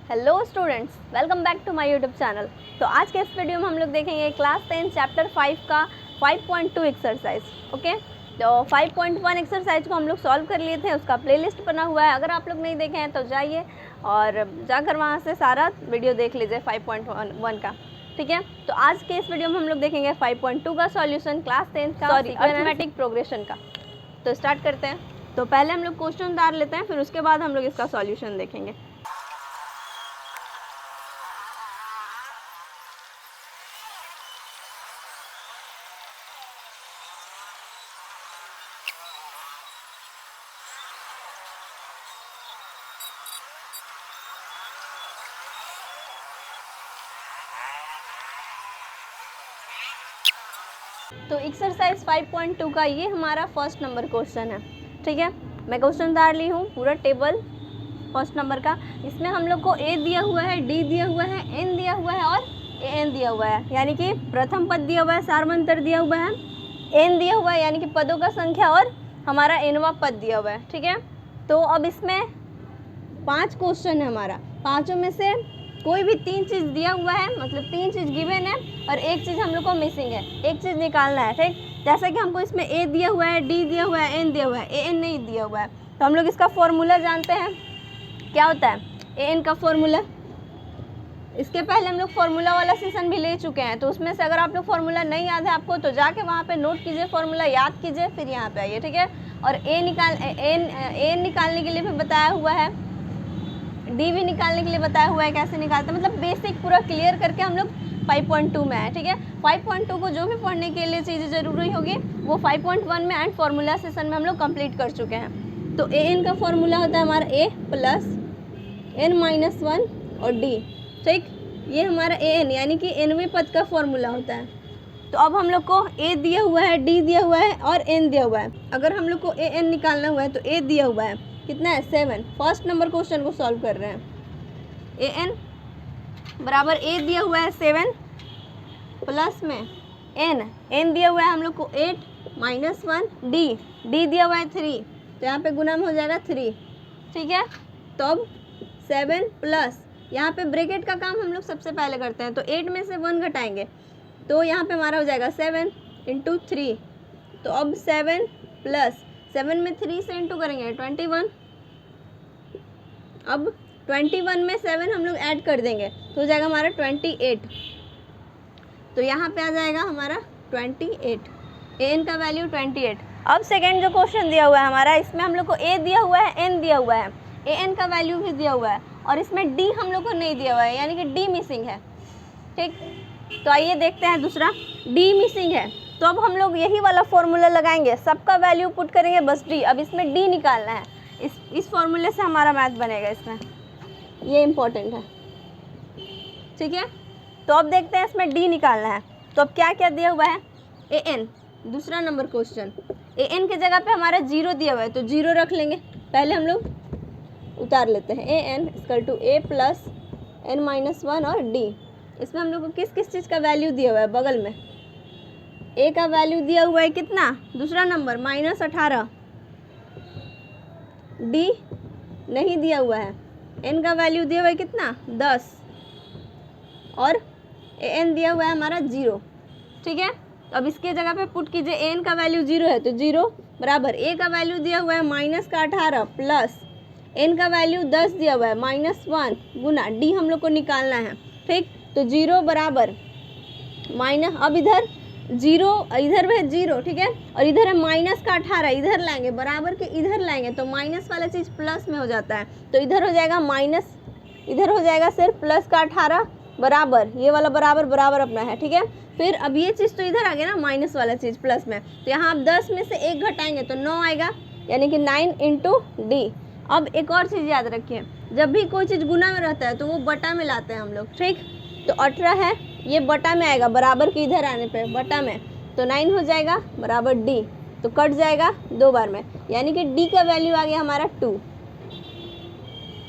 Hello students, welcome back to my YouTube channel. तो आज के इस वीडियो में हम लोग देखेंगे क्लास 10 चैप्टर 5 का 5.2 एक्सरसाइज। ओके, तो 5.1 एक्सरसाइज को हम लोग सॉल्व कर लिए थे, उसका प्लेलिस्ट बना हुआ है। अगर आप लोग नहीं देखे हैं तो जाइए और जाकर वहाँ से सारा वीडियो देख लीजिए 5.1 का। ठीक है, तो आज के इस वीडियो में हम लोग देखेंगे 5.2 का सॉल्यूशन क्लास 10 का अरिथमेटिक प्रोग्रेशन का। तो स्टार्ट करते हैं। तो पहले हम लोग क्वेश्चन उतार लेते हैं, फिर उसके बाद हम लोग इसका सॉल्यूशन देखेंगे। तो एक्सरसाइज 5.2 का ये हमारा फर्स्ट नंबर क्वेश्चन है। ठीक है, मैं क्वेश्चन उतार ली हूँ पूरा टेबल फर्स्ट नंबर का। इसमें हम लोग को ए दिया हुआ है, डी दिया हुआ है, एन दिया हुआ है और ए एन दिया हुआ है, यानी कि प्रथम पद दिया हुआ है, सार्वंतर दिया हुआ है, एन दिया हुआ है यानी कि पदों का संख्या, और हमारा एनवा पद दिया हुआ है। ठीक है, तो अब इसमें 5 क्वेश्चन है हमारा, पाँचों में से कोई भी 3 चीज़ दिया हुआ है, मतलब 3 चीज़ गिवन है और एक चीज़ हम लोग को मिसिंग है, एक चीज़ निकालना है। ठीक, जैसा कि हमको इसमें ए दिया हुआ है, डी दिया हुआ है, एन दिया हुआ है, ए एन नहीं दिया हुआ है। तो हम लोग इसका फॉर्मूला जानते हैं, क्या होता है ए एन का फॉर्मूला। इसके पहले हम लोग फार्मूला वाला सेशन भी ले चुके हैं, तो उसमें से अगर आप लोग फार्मूला नहीं याद है आपको तो जाके वहाँ पे नोट कीजिए, फार्मूला याद कीजिए, फिर यहाँ पे आइए। ठीक है, और एन निकालने के लिए भी बताया हुआ है, डी भी निकालने के लिए बताया हुआ है कैसे निकालते हैं, मतलब बेसिक पूरा क्लियर करके हम लोग 5.2 में है। ठीक है, 5.2 को जो भी पढ़ने के लिए चीज़ें ज़रूरी होगी वो 5.1 में एंड फार्मूला सेशन में हम लोग कंप्लीट कर चुके हैं। तो ए एन का फॉर्मूला होता है हमारा ए प्लस एन माइनस 1 और डी। ठीक, ये हमारा ए एन यानी कि एनवें पद का फॉर्मूला होता है। तो अब हम लोग को ए दिया हुआ है, डी दिया हुआ है और एन दिया हुआ है। अगर हम लोग को ए एन निकालना हुआ है तो ए दिया हुआ है कितना है 7। फर्स्ट नंबर क्वेश्चन को सॉल्व कर रहे हैं। ए एन बराबर ए दिया हुआ है 7 प्लस में एन दिया हुआ है हम लोग को 8 माइनस 1, डी दिया हुआ है 3, तो यहाँ पे गुना में हो जाएगा 3। ठीक है, तो अब 7 प्लस यहाँ पे ब्रैकेट का काम हम लोग सबसे पहले करते हैं, तो 8 में से 1 घटाएंगे तो यहाँ पे हमारा हो जाएगा 7 इंटू 3। तो अब 7 प्लस 7 में 3 से इंटू करेंगे 21। अब 21 में 7 हम लोग ऐड कर देंगे तो हो जाएगा हमारा 28। तो यहाँ पे आ जाएगा हमारा 28, ए एन का वैल्यू 28। अब सेकेंड जो क्वेश्चन दिया हुआ है हमारा, इसमें हम लोग को ए दिया हुआ है, एन दिया हुआ है, ए एन का वैल्यू भी दिया हुआ है और इसमें डी हम लोग को नहीं दिया हुआ है, यानी कि डी मिसिंग है। ठीक, तो आइए देखते हैं दूसरा, डी मिसिंग है तो अब हम लोग यही वाला फॉर्मूला लगाएंगे, सबका वैल्यू पुट करेंगे बस डी। अब इसमें डी निकालना है, इस फॉर्मूले से हमारा मैथ बनेगा इसमें, ये इम्पोर्टेंट है। ठीक है, तो अब देखते हैं इसमें डी निकालना है। तो अब क्या क्या दिया हुआ है, ए एन, दूसरा नंबर क्वेश्चन, ए एन की जगह पे हमारा 0 दिया हुआ है तो 0 रख लेंगे। पहले हम लोग उतार लेते हैं, a n equal to a plus n minus 1 और डी। इसमें हम लोग को किस किस चीज़ का वैल्यू दिया हुआ है, बगल में ए का वैल्यू दिया हुआ है कितना, दूसरा नंबर -18, डी नहीं दिया हुआ है, एन का वैल्यू दिया हुआ है कितना 10 और ए एन दिया हुआ है हमारा 0। ठीक है, तो अब इसके जगह पे पुट कीजिए, ए एन का वैल्यू 0 है तो 0 बराबर ए का वैल्यू दिया हुआ है -18 प्लस एन का वैल्यू 10 दिया हुआ है -1 गुना डी हम लोग को निकालना है। ठीक, तो 0 बराबर माइनस, अब इधर 0 इधर है 0, ठीक है, और इधर है -18, इधर लाएंगे बराबर के, इधर लाएंगे तो माइनस वाला चीज़ प्लस में हो जाता है, तो इधर हो जाएगा माइनस, इधर हो जाएगा सिर्फ प्लस का 18 बराबर, ये वाला बराबर बराबर अपना है। ठीक है, फिर अब ये चीज़ तो इधर आ गया ना, माइनस वाला चीज़ प्लस में, तो यहाँ आप 10 में से 1 घटाएंगे तो 9 आएगा, यानी कि 9 इंटू डी। अब एक और चीज़ याद रखिए, जब भी कोई चीज़ गुना में रहता है तो वो बटा में लाते हैं हम लोग। ठीक, तो 18 है, ये बटा में आएगा, बराबर के इधर आने पे बटा में, तो 9 हो जाएगा बराबर डी, तो कट जाएगा 2 बार में, यानी कि डी का वैल्यू आ गया हमारा 2।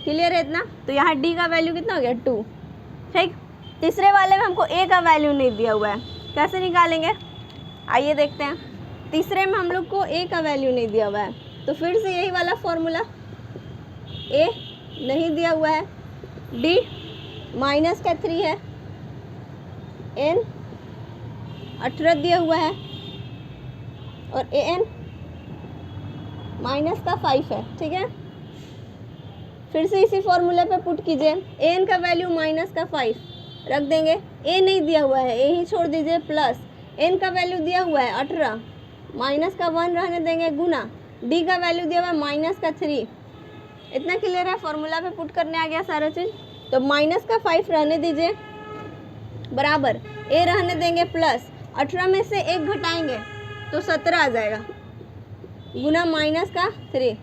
क्लियर है इतना, तो यहाँ डी का वैल्यू कितना हो गया 2। ठीक, तीसरे वाले में हमको ए का वैल्यू नहीं दिया हुआ है, कैसे निकालेंगे आइए देखते हैं। तीसरे में हम लोग को ए का वैल्यू नहीं दिया हुआ है, तो फिर से यही वाला फॉर्मूला, ए नहीं दिया हुआ है डी माइनस का 3 है, एन 18 दिया हुआ है और ए एन माइनस का 5 है। ठीक है, फिर से इसी फॉर्मूले पे पुट कीजिए। ए एन का वैल्यू माइनस का 5 रख देंगे, ए नहीं दिया हुआ है, ए ही छोड़ दीजिए, प्लस एन का वैल्यू दिया हुआ है 18, माइनस का 1 रहने देंगे, गुना डी का वैल्यू दिया हुआ है माइनस का 3। इतना क्लियर है, फॉर्मूला पे पुट करने आ गया सारा चीज़। तो माइनस का 5 रहने दीजिए, बराबर ए रहने देंगे, प्लस 18 में से 1 घटाएंगे तो 17 आ जाएगा, गुना माइनस का 3,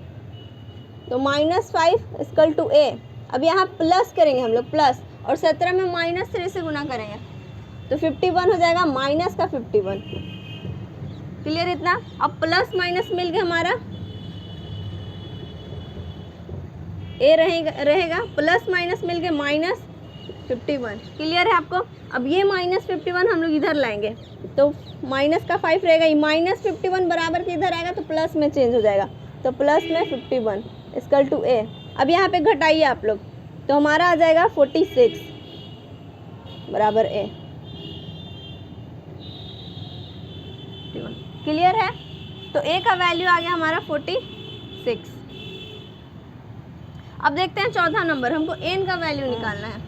तो -5 इक्वल टू ए। अब यहाँ प्लस करेंगे हम लोग, प्लस, और 17 में -3 से गुना करेंगे तो 51 हो जाएगा, माइनस का 51। क्लियर इतना? अब प्लस माइनस मिल गया हमारा, ए रहेगा प्लस माइनस मिल गए -51। क्लियर है आपको? अब ये -51 हम लोग इधर लाएंगे तो माइनस का 5 रहेगा, ये -51 बराबर के इधर आएगा तो प्लस में चेंज हो जाएगा, तो प्लस में 51 इक्वल टू ए। अब यहाँ पे घटाइए आप लोग तो हमारा आ जाएगा 46 बराबर ए। क्लियर है? तो ए का वैल्यू आ गया हमारा 46। अब देखते हैं चौथा नंबर, हमको एन का वैल्यू निकालना है।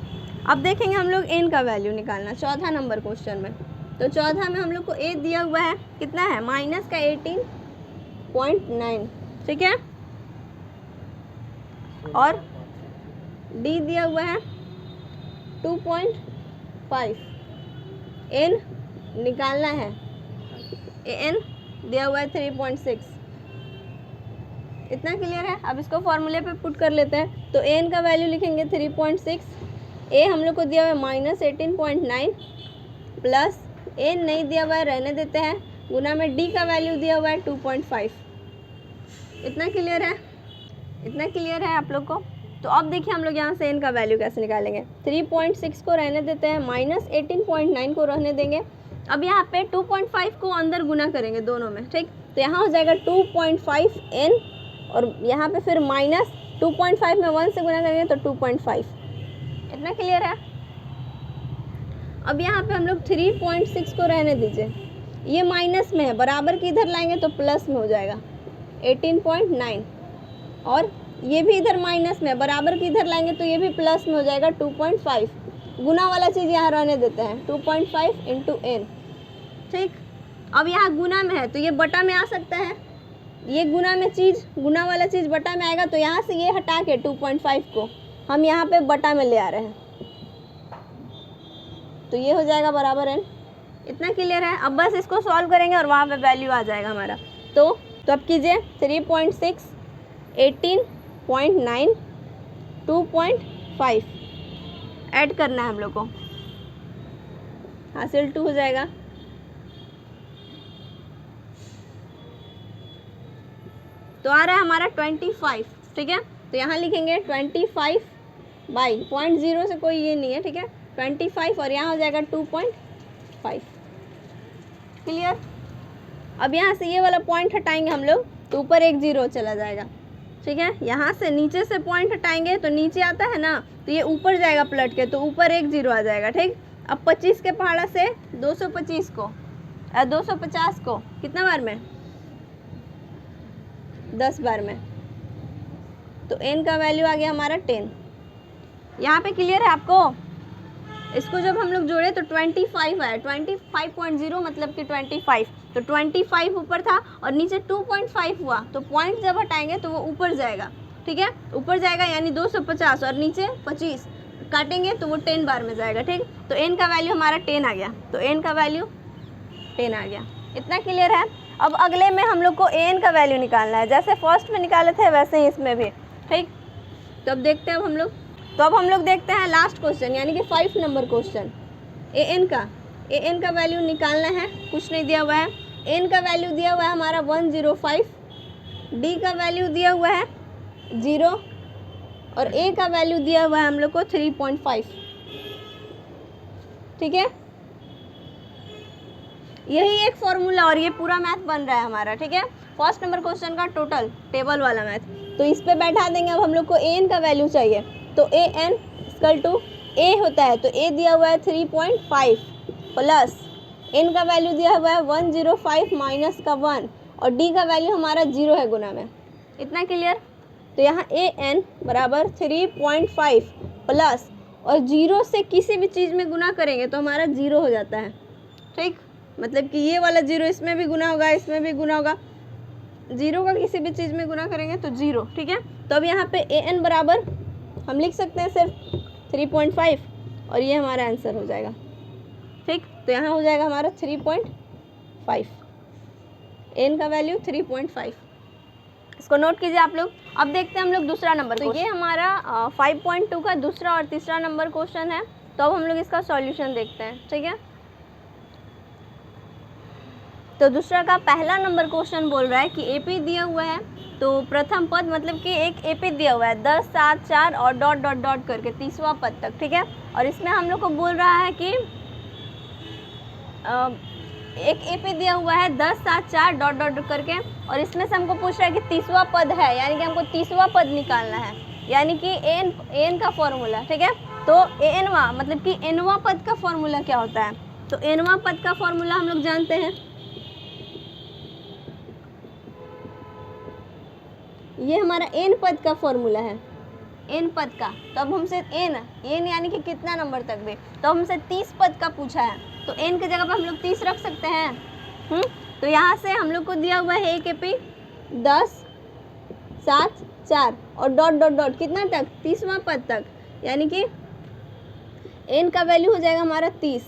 अब देखेंगे हम लोग एन का वैल्यू निकालना चौथा नंबर क्वेश्चन में। तो चौथा में हम लोग को ए दिया हुआ है, कितना है, माइनस का 18.9। ठीक है, और डी दिया हुआ है 2.5। एन निकालना है, एन दिया हुआ है 3.6। इतना क्लियर है? अब इसको फॉर्मूले पे पुट कर लेते हैं। तो एन का वैल्यू लिखेंगे 3.6, ए हम लोग को दिया हुआ है -18.9, प्लस एन नहीं दिया हुआ है, रहने देते हैं, गुना में डी का वैल्यू दिया हुआ है 2.5। इतना क्लियर है? इतना क्लियर है आप लोग को? तो अब देखिए हम लोग यहाँ से एन का वैल्यू कैसे निकालेंगे। 3.6 को रहने देते हैं, -18.9 को रहने देंगे। अब यहाँ पे 2.5 को अंदर गुना करेंगे दोनों में, ठीक? तो यहाँ हो जाएगा 2.5 एन, और यहाँ पे फिर -2.5 में 1 से गुना करेंगे तो 2.5। इतना क्लियर है? अब यहाँ पे हम लोग 3.6 को रहने दीजिए, ये माइनस में है, बराबर के इधर लाएंगे तो प्लस में हो जाएगा 18.9, और ये भी इधर माइनस में है, बराबर के इधर लाएंगे तो ये भी प्लस में हो जाएगा 2.5। गुना वाला चीज़ यहाँ रहने देते हैं, 2.5 इंटू एन। ठीक, अब यहाँ गुना में है तो ये बटा में आ सकता है, ये गुना में चीज़, गुना वाला चीज़ बटा में आएगा, तो यहाँ से ये हटा के 2.5 को हम यहाँ पे बटा में ले आ रहे हैं, तो ये हो जाएगा बराबर एन। इतना क्लियर है? अब बस इसको सॉल्व करेंगे और वहाँ पे वैल्यू आ जाएगा हमारा। तो अब कीजिए 3.6, 18.9, 2.5 ऐड करना है हम लोग को, हासिल 2 हो जाएगा। तो आ रहा है हमारा 25। ठीक है, तो यहाँ लिखेंगे 25 बाई 0.0 से कोई ये नहीं है, ठीक है, 25, और यहाँ हो जाएगा 2.5। क्लियर? अब यहाँ से ये वाला पॉइंट हटाएंगे हम लोग तो ऊपर एक 0 चला जाएगा। ठीक है, यहाँ से नीचे से पॉइंट हटाएंगे तो नीचे आता है ना, तो ये ऊपर जाएगा पलट के, तो ऊपर एक 0 आ जाएगा। ठीक, अब 25 के पहाड़ा से 250 को कितना बार में, 10 बार में, तो n का वैल्यू आ गया हमारा 10। यहाँ पे क्लियर है आपको? इसको जब हम लोग जोड़े तो 25 आया, 25.0 मतलब कि 25, तो 25 ऊपर था और नीचे 2.5 हुआ, तो पॉइंट जब हटाएंगे तो वो ऊपर जाएगा। ठीक है, ऊपर जाएगा यानी 250, और नीचे 25 काटेंगे तो वो 10 बार में जाएगा। ठीक, तो n का वैल्यू हमारा 10 आ गया, तो n का वैल्यू 10 आ गया। इतना क्लियर है? अब अगले में हम लोग को an का वैल्यू निकालना है, जैसे फर्स्ट में निकाले थे वैसे ही इसमें भी। ठीक, तो अब देखते हैं हम लोग। तो अब हम लोग देखते हैं लास्ट क्वेश्चन, यानी कि 5 नंबर क्वेश्चन। an का वैल्यू निकालना है, कुछ नहीं दिया हुआ है। n का वैल्यू दिया हुआ है हमारा 105, d का वैल्यू दिया हुआ है 0, और a का वैल्यू दिया हुआ है हम लोग को 3.5। ठीक है, यही एक फॉर्मूला और ये पूरा मैथ बन रहा है हमारा। ठीक है, फर्स्ट नंबर क्वेश्चन का टोटल टेबल वाला मैथ। तो इस पे बैठा देंगे। अब हम लोग को an का वैल्यू चाहिए, तो an इक्वल टू ए होता है, तो ए दिया हुआ है 3.5 प्लस एन का वैल्यू दिया हुआ है 105 माइनस का 1 और डी का वैल्यू हमारा 0 है गुना में। इतना क्लियर? तो यहाँ ए एन बराबर 3.5 प्लस और 0 से किसी भी चीज़ में गुना करेंगे तो हमारा 0 हो जाता है। ठीक, मतलब कि ये वाला 0 इसमें भी गुना होगा, इसमें भी गुना होगा, 0 का किसी भी चीज़ में गुना करेंगे तो 0। ठीक है, तो अब यहाँ पे ए एन बराबर हम लिख सकते हैं सिर्फ 3.5 और ये हमारा आंसर हो जाएगा। ठीक, तो यहाँ हो जाएगा हमारा 3.5, एन का वैल्यू 3.5। इसको नोट कीजिए आप लोग। अब देखते हैं हम लोग दूसरा नंबर। तो ये हमारा 5.2 का दूसरा और तीसरा नंबर क्वेश्चन है। तो अब हम लोग इसका सॉल्यूशन देखते हैं। ठीक है, तो दूसरा का पहला नंबर क्वेश्चन बोल रहा है कि एपी दिया हुआ है, तो प्रथम पद मतलब कि एक एपी दिया हुआ है 10, 7, 4 और डॉट डॉट डॉट करके 30वां पद तक। ठीक है, और इसमें हम लोग को बोल रहा है कि एक एपी दिया हुआ है 10, 7, 4 डॉट डॉट करके और इसमें से हमको पूछ रहा है कि 30वां पद है, यानी कि हमको 30वां पद निकालना है, यानी कि एन का फॉर्मूला। ठीक है, तो एनवा मतलब कि एनवा पद का फॉर्मूला क्या होता है? तो एनवा पद का फॉर्मूला हम लोग जानते हैं, ये हमारा एन पद का फॉर्मूला है, एन पद का। तो अब हमसे एन यानी कि कितना नंबर तक भी, तो हमसे 30 पद का पूछा है, तो एन की जगह पर हम लोग 30 रख सकते हैं। तो यहाँ से हम लोग को दिया हुआ है एक एपी 10, 7, 4 और डॉट डॉट डॉट कितना तक, 30वां पद तक, यानी कि एन का वैल्यू हो जाएगा हमारा 30।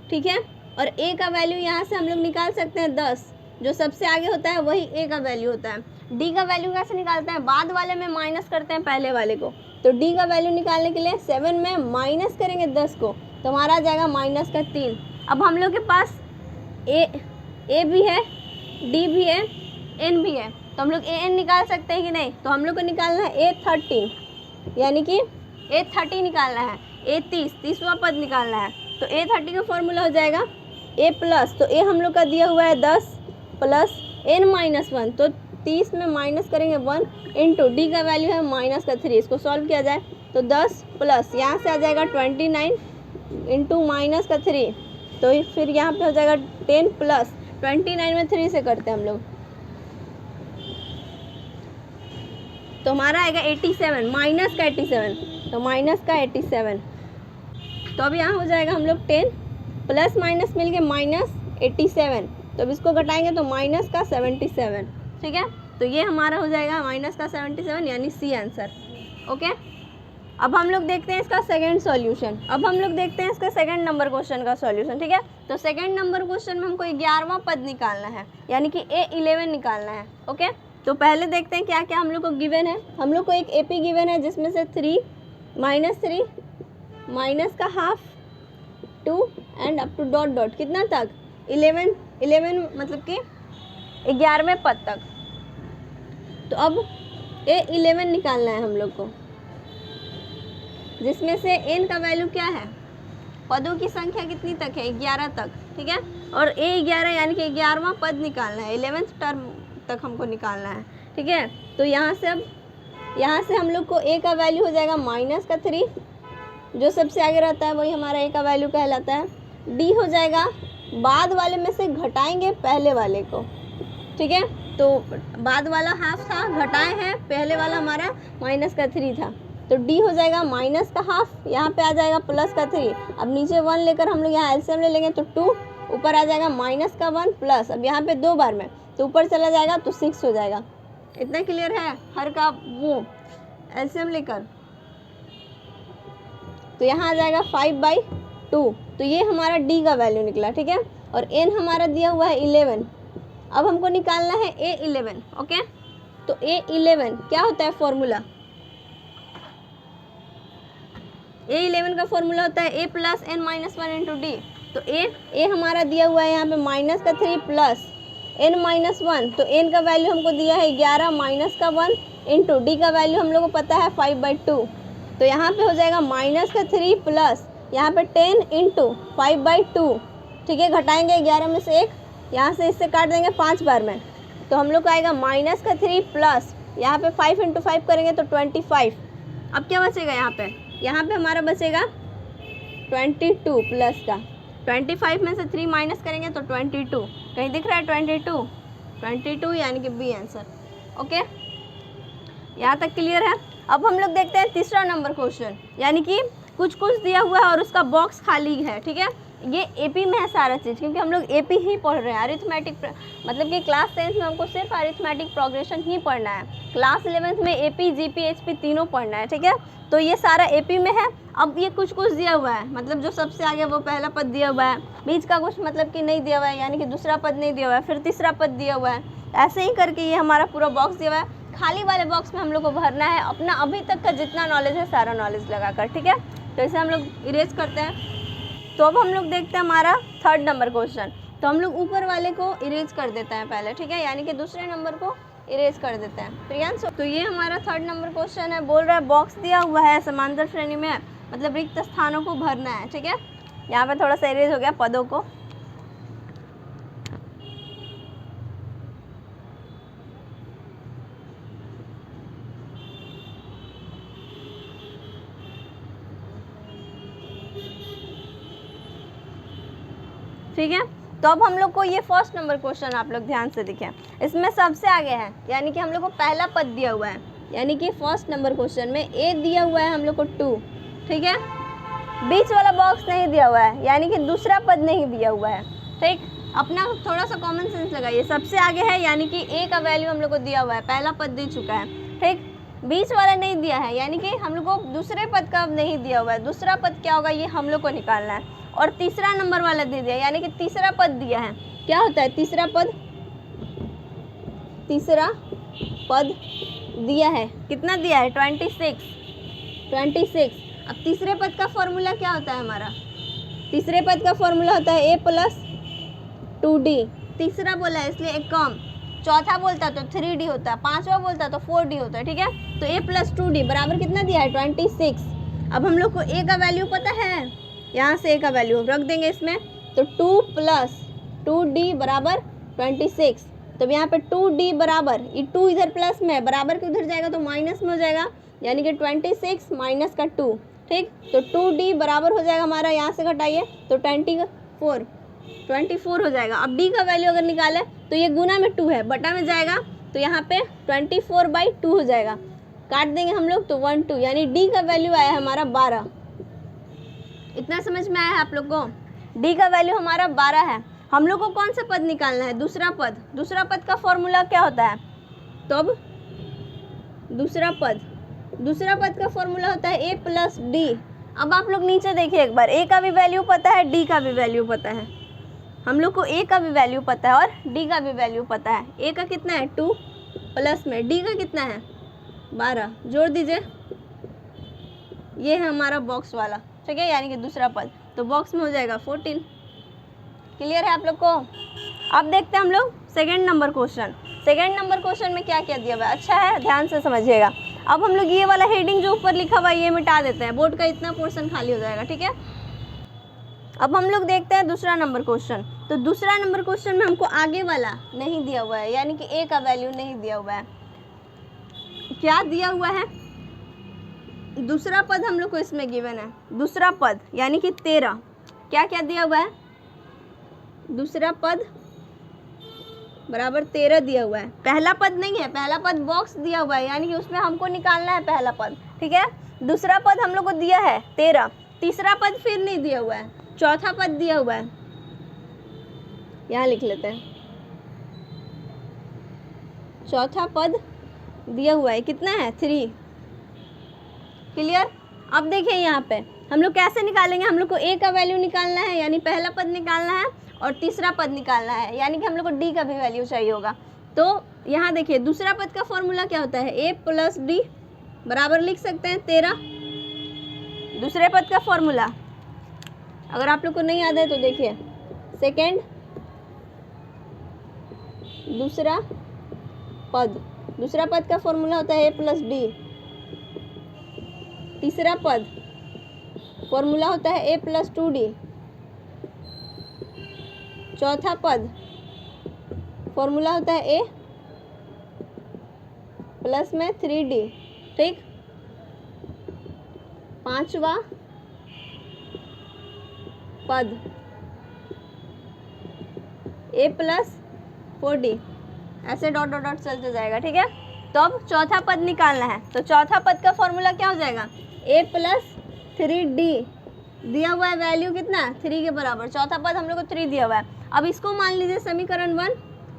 ठीक है, और ए का वैल्यू यहाँ से हम लोग निकाल सकते हैं 10, जो सबसे आगे होता है वही ए का वैल्यू होता है। डी का वैल्यू कैसे निकालते हैं? बाद वाले में माइनस करते हैं पहले वाले को। तो डी का वैल्यू निकालने के लिए 7 में माइनस करेंगे 10 को, तो हमारा आ जाएगा माइनस का 3। अब हम लोग के पास ए भी है, डी भी है, एन भी है, तो हम लोग ए एन निकाल सकते हैं कि नहीं? तो हम लोग को निकालना है A13, यानी कि A30 निकालना है, A30 30वां पद निकालना है। तो A30 का फॉर्मूला हो जाएगा ए प्लस, तो ए हम लोग का दिया हुआ है 10 प्लस एन माइनस 1, तो 30 में माइनस करेंगे 1 इंटू डी का वैल्यू है माइनस का 3। इसको सॉल्व किया जाए तो 10 प्लस यहाँ से आ जाएगा 29 इंटू माइनस का 3, तो फिर यहाँ पे हो जाएगा 10 प्लस 29 में 3 से करते हैं हम लोग, तो हमारा आएगा 87 माइनस का 87, तो माइनस का 87। तो अब यहाँ हो जाएगा हम लोग 10 प्लस माइनस मिल के माइनस 87, तो अब इसको घटाएंगे तो माइनस का 77। ठीक है, तो ये हमारा हो जाएगा माइनस का 77, यानी सी आंसर। ओके, अब हम लोग देखते हैं इसका सेकंड सॉल्यूशन। अब हम लोग देखते हैं इसका सेकंड नंबर क्वेश्चन का सॉल्यूशन। ठीक है, तो सेकंड नंबर क्वेश्चन में हमको 11वां पद निकालना है, यानी कि A11 निकालना है। ओके, तो पहले देखते हैं क्या क्या हम लोग को गिवन है। हम लोग को एक एपी गिवन है जिसमें से 3 माइनस का half 2 and up to dot dot कितना तक 11 मतलब कि 11वें पद तक। तो अब A11 निकालना है हम लोग को, जिसमें से n का वैल्यू क्या है, पदों की संख्या कितनी तक है, 11 तक। ठीक है, और A11 यानी कि 11वां पद निकालना है, 11th टर्म तक हमको निकालना है। ठीक है, तो यहाँ से हम लोग को a का वैल्यू हो जाएगा माइनस का 3, जो सबसे आगे रहता है वही हमारा a का वैल्यू कहलाता है। d हो जाएगा बाद वाले में से घटाएंगे पहले वाले को। ठीक है, तो बाद वाला हाफ था, घटाए हैं, पहले वाला हमारा माइनस का 3 था, तो d हो जाएगा माइनस का हाफ, यहाँ पे आ जाएगा प्लस का 3। अब नीचे 1 लेकर हम लोग यहाँ एलसीएम ले लेंगे तो 2, ऊपर आ जाएगा माइनस का 1 प्लस, अब यहाँ पे 2 बार में तो ऊपर चला जाएगा तो 6 हो जाएगा। इतना क्लियर है हर का वो एलसीएम लेकर, तो यहाँ आ जाएगा 5/2, तो ये हमारा d का वैल्यू निकला। ठीक है, और n हमारा दिया हुआ है 11। अब हमको निकालना है A11। ओके, तो A11 क्या होता है फॉर्मूला, A11 का फॉर्मूला होता है a plus n minus 1 into D. तो a हमारा दिया हुआ है यहाँ पे माइनस का 3 प्लस n माइनस 1, तो n का वैल्यू हमको दिया है 11 माइनस का 1 इंटू डी का वैल्यू हम लोग को पता है 5/2, तो यहाँ पे हो जाएगा माइनस का 3 प्लस यहाँ पे 10 इंटू 5/2। ठीक है, घटाएंगे 11 में से 1, यहाँ से इससे काट देंगे 5 बार में, तो हम लोग को आएगा माइनस का 3 प्लस यहाँ पे 5 इंटू 5 करेंगे तो 25। अब क्या बचेगा यहाँ पे यहाँ पे हमारा बचेगा 22 प्लस का, 25 में से 3 माइनस करेंगे तो 22, कहीं दिख रहा है 22 यानी कि बी आंसर। ओके, यहाँ तक क्लियर है। अब हम लोग देखते हैं तीसरा नंबर क्वेश्चन, यानी कि कुछ कुछ दिया हुआ है और उसका बॉक्स खाली है। ठीक है, ये एपी में है सारा चीज़, क्योंकि हम लोग एपी ही पढ़ रहे हैं। अरिथमेटिक मतलब कि क्लास 10th में हमको सिर्फ अरिथमेटिक प्रोग्रेशन ही पढ़ना है, क्लास 11th में एपी जीपी एचपी तीनों पढ़ना है। ठीक है, तो ये सारा एपी में है। अब ये कुछ कुछ दिया हुआ है, मतलब जो सबसे आगे वो पहला पद दिया हुआ है, बीच का कुछ मतलब कि नहीं दिया हुआ है, यानी कि दूसरा पद नहीं दिया हुआ है, फिर तीसरा पद दिया हुआ है। ऐसे ही करके ये हमारा पूरा बॉक्स दिया हुआ है। खाली वाले बॉक्स में हम लोग को भरना है अपना अभी तक का जितना नॉलेज है सारा नॉलेज लगाकर। ठीक है, तो इसे हम लोग इरेज करते हैं। तो अब हम लोग देखते हैं हमारा थर्ड नंबर क्वेश्चन। तो हम लोग ऊपर वाले को इरेज कर देते हैं पहले। ठीक है, यानी कि दूसरे नंबर को इरेज कर देते हैं। प्रियांश, तो ये हमारा थर्ड नंबर क्वेश्चन है। बोल रहा है बॉक्स दिया हुआ है समांतर श्रेणी में, मतलब रिक्त स्थानों को भरना है। ठीक है, यहाँ पे थोड़ा सा इरेज हो गया पदों को। ठीक है, तो अब हम लोग को ये फर्स्ट नंबर क्वेश्चन आप लोग ध्यान से देखें, इसमें सबसे आगे है, यानी कि हम लोग को पहला पद दिया हुआ है, यानी कि फर्स्ट नंबर क्वेश्चन में ए दिया हुआ है हम लोग को 2। ठीक है, बीच वाला बॉक्स नहीं दिया हुआ है, यानी कि दूसरा पद नहीं दिया हुआ है। ठीक, अपना थोड़ा सा कॉमन सेंस लगाइए। सबसे आगे है, यानी कि ए का वैल्यू हम लोग को दिया हुआ है, पहला पद दे चुका है। ठीक, बीच वाला नहीं दिया है, यानी कि हम लोग को दूसरे पद का नहीं दिया हुआ है। दूसरा पद क्या होगा ये हम लोग को निकालना है। और तीसरा नंबर वाला दे दिया, यानी कि तीसरा पद दिया है। क्या होता है तीसरा पद? तीसरा पद दिया है, कितना दिया है? 26। अब तीसरे पद का फॉर्मूला क्या होता है हमारा? तीसरे पद का फॉर्मूला होता है a + 2d। तीसरा बोला है इसलिए एक कम, चौथा बोलता तो 3d होता है, पांचवा बोलता तो 4d होता है। ठीक है, तो a + 2d बराबर कितना दिया है? 26। अब हम लोग को a का वैल्यू पता है, यहाँ से a का वैल्यू रख देंगे इसमें, तो 2 + 2d बराबर 26। तो यहाँ पे 2d बराबर, ये 2 इधर प्लस में है, बराबर के उधर जाएगा तो माइनस में हो जाएगा, यानी कि 26 माइनस का 2। ठीक, तो 2d बराबर हो जाएगा हमारा, यहाँ से घटाइए तो 24 हो जाएगा। अब d का वैल्यू अगर निकाले तो ये गुना में 2 है, बटा में जाएगा तो यहाँ पे 24/2 हो जाएगा। काट देंगे हम लोग तो 1 2, यानी d का वैल्यू आया है हमारा 12। इतना समझ में आया है आप लोग को? d का वैल्यू हमारा 12 है। हम लोग को कौन सा पद निकालना है? दूसरा पद। दूसरा पद का फॉर्मूला क्या होता है? तो अब दूसरा पद का फॉर्मूला होता है a + d। अब आप लोग नीचे देखिए एक बार, a का भी वैल्यू पता है, d का भी वैल्यू पता है। हम लोग को a का भी वैल्यू पता है और d का भी वैल्यू पता है। a का कितना है? 2 प्लस में d का कितना है? 12। जोड़ दीजिए, ये है हमारा बॉक्स वाला। ठीक है, यानी कि दूसरा पद, तो बॉक्स में हो जाएगा 14। क्लियर है आप लोग को? अब देखते हैं हम लोग second number question. Second number question में क्या क्या दिया हुआ है, अच्छा है, ध्यान से समझिएगा। अब हम लोग ये वाला हेडिंग जो ऊपर लिखा हुआ है ये मिटा देते हैं, बोर्ड का इतना पोर्शन खाली हो जाएगा। ठीक है, अब हम लोग देखते हैं दूसरा नंबर क्वेश्चन। तो दूसरा नंबर क्वेश्चन में हमको आगे वाला नहीं दिया हुआ है, यानी कि ए का वैल्यू नहीं दिया हुआ है। क्या दिया हुआ है? दूसरा पद हम लोग को इसमें गिवन है, दूसरा पद यानी कि 13। क्या क्या दिया हुआ है? दूसरा पद बराबर 13 दिया हुआ है। पहला पद नहीं है, पहला पद बॉक्स दिया हुआ है, यानी कि उसमें हमको निकालना है पहला पद। ठीक है, दूसरा पद हम लोग को दिया है 13, तीसरा पद फिर नहीं दिया हुआ है, चौथा पद दिया हुआ है, यहाँ लिख लेते हैं। चौथा पद दिया हुआ है, कितना है? 3। क्लियर? अब देखिए यहाँ पे हम लोग कैसे निकालेंगे, हम लोग को a का वैल्यू निकालना है, यानी पहला पद निकालना है, और तीसरा पद निकालना है, यानी कि हम लोग को d का भी वैल्यू चाहिए होगा। तो यहाँ देखिए दूसरा पद का फॉर्मूला क्या होता है? a + d बराबर लिख सकते हैं 13। दूसरे पद का फॉर्मूला अगर आप लोग को नहीं याद है तो देखिए, सेकेंड दूसरा पद का फॉर्मूला होता है a + d। तीसरा पद फॉर्मूला होता है a + 2d। चौथा पद फॉर्मूला होता है a + 3d। ठीक, 5वां पद a प्लस 4d, ऐसे डॉट डॉट डॉट चलते जाएगा। ठीक है, तो अब चौथा पद निकालना है। तो चौथा पद का फॉर्मूला क्या हो जाएगा, a प्लस 3d, दिया हुआ है वैल्यू कितना 3 के बराबर। चौथा पद हम लोग को 3 दिया हुआ है। अब इसको मान लीजिए समीकरण 1,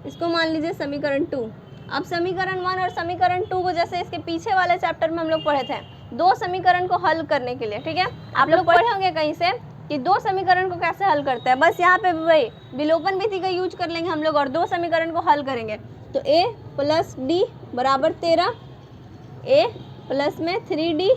इसको मान लीजिए समीकरण 2। अब समीकरण 1 और समीकरण 2 को जैसे इसके पीछे वाले चैप्टर में हम लोग पढ़े थे, दो समीकरण को हल करने के लिए। ठीक है, आप लोग पढ़े होंगे कहीं से कि दो समीकरण को कैसे हल करते हैं। बस यहाँ पे वही विलोपन विधि का यूज कर लेंगे हम लोग और दो समीकरण को हल करेंगे। तो a प्लस डी बराबर 13, a प्लस में 3d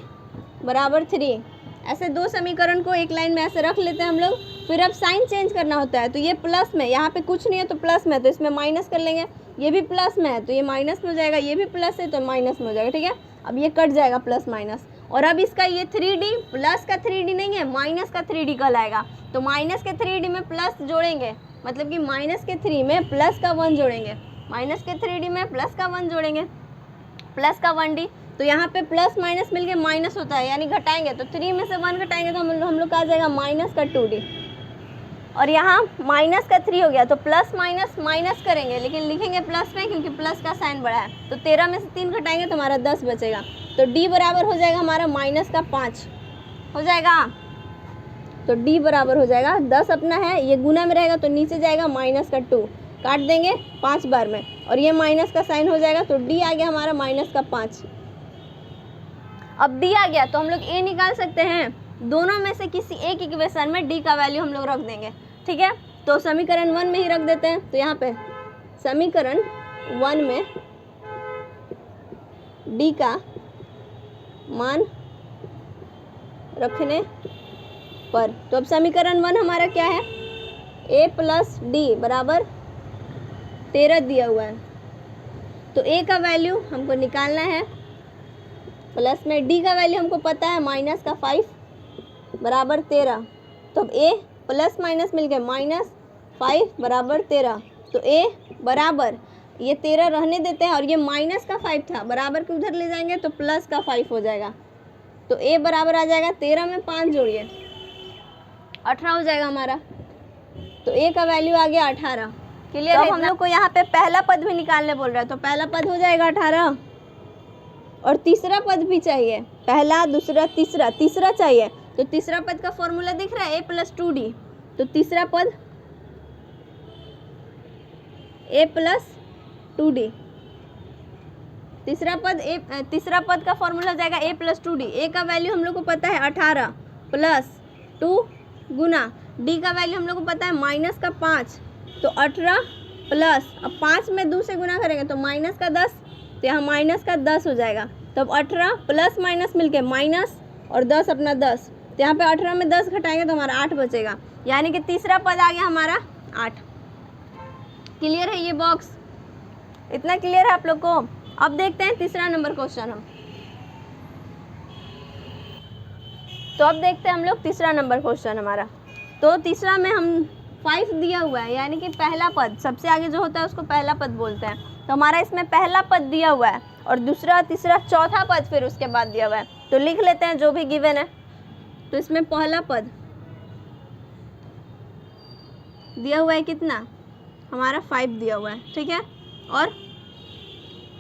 बराबर 3, ऐसे दो समीकरण को एक लाइन में ऐसे रख लेते हैं हम लोग। फिर अब साइन चेंज करना होता है, तो ये प्लस में, यहाँ पे कुछ नहीं है तो प्लस में, तो इसमें माइनस कर लेंगे। ये भी प्लस में है तो ये माइनस में हो जाएगा, ये भी प्लस है तो माइनस में हो जाएगा। ठीक है, अब ये कट जाएगा प्लस माइनस। और अब इसका ये 3d प्लस का 3d नहीं है, माइनस का 3d कहलाएगा। तो माइनस के 3d में प्लस जोड़ेंगे, मतलब कि माइनस के 3 में प्लस का 1 जोड़ेंगे, माइनस के 3d में प्लस का 1 जोड़ेंगे, प्लस का 1d। तो यहाँ पे प्लस माइनस मिलके माइनस होता है, यानी घटाएंगे तो 3 में से 1 घटाएंगे तो हम लोग का आ जाएगा माइनस का 2d। और यहाँ माइनस का 3 हो गया तो प्लस माइनस माइनस करेंगे, लेकिन लिखेंगे प्लस में क्योंकि प्लस का साइन बड़ा है। तो 13 में से 3 घटाएंगे तो हमारा 10 बचेगा। तो d बराबर हो जाएगा हमारा माइनस का 5 हो जाएगा। तो d बराबर हो जाएगा 10 अपना है, ये गुना में रहेगा तो नीचे जाएगा माइनस का 2, काट देंगे 5 बार में और ये माइनस का साइन हो जाएगा। तो d आ गया हमारा माइनस का 5। अब d आ गया तो हम लोग a निकाल सकते हैं, दोनों में से किसी एक इक्वेशन में d का वैल्यू हम लोग रख देंगे। ठीक है, तो समीकरण 1 में ही रख देते हैं। तो यहाँ पे समीकरण 1 में d का मान रखने पर, तो अब समीकरण 1 हमारा क्या है, a प्लस डी बराबर 13 दिया हुआ है। तो a का वैल्यू हमको निकालना है, प्लस में d का वैल्यू हमको पता है माइनस का 5 बराबर 13। तो अब a प्लस माइनस मिल गए -5 बराबर 13। तो a बराबर ये 13 रहने देते हैं और ये माइनस का 5 था, बराबर के उधर ले जाएंगे तो प्लस का 5 हो जाएगा। तो a बराबर आ जाएगा 13 में 5 जोड़िए 18 हो जाएगा हमारा। तो a का वैल्यू आ गया 18। क्लियर है? हम लोग को यहाँ पे पहला पद भी निकालने बोल रहा है, तो पहला पद हो जाएगा 18 और तीसरा पद भी चाहिए, पहला दूसरा तीसरा, तीसरा चाहिए। तो तीसरा पद का फॉर्मूला दिख रहा है a प्लस 2d। तो तीसरा पद a प्लस 2d, तीसरा पद का फॉर्मूला हो जाएगा a प्लस 2d। a का वैल्यू हम लोग को पता है 18 प्लस 2 गुना d का वैल्यू हम लोग को पता है माइनस का 5। तो 18 प्लस, अब 5 में 2 से गुना करेंगे तो माइनस का 10, तो यहाँ माइनस का 10 हो जाएगा। तब 18 प्लस माइनस मिलके माइनस और 10 अपना 10, तो यहाँ पे 18 में 10 घटाएंगे तो हमारा 8 बचेगा, यानी कि तीसरा पद आ गया हमारा 8। क्लियर है ये बॉक्स? इतना क्लियर है आप लोग को? अब देखते हैं तीसरा नंबर क्वेश्चन हम। तो अब देखते हैं हम लोग तीसरा नंबर क्वेश्चन हमारा। तो तीसरा में हम 5 दिया हुआ है, यानी कि पहला पद सबसे आगे जो होता है उसको पहला पद बोलते हैं। तो हमारा इसमें पहला पद दिया हुआ है और दूसरा तीसरा चौथा पद फिर उसके बाद दिया हुआ है। तो लिख लेते हैं जो भी गिवन है। तो इसमें पहला पद दिया हुआ है कितना, हमारा 5 दिया हुआ है। ठीक है, और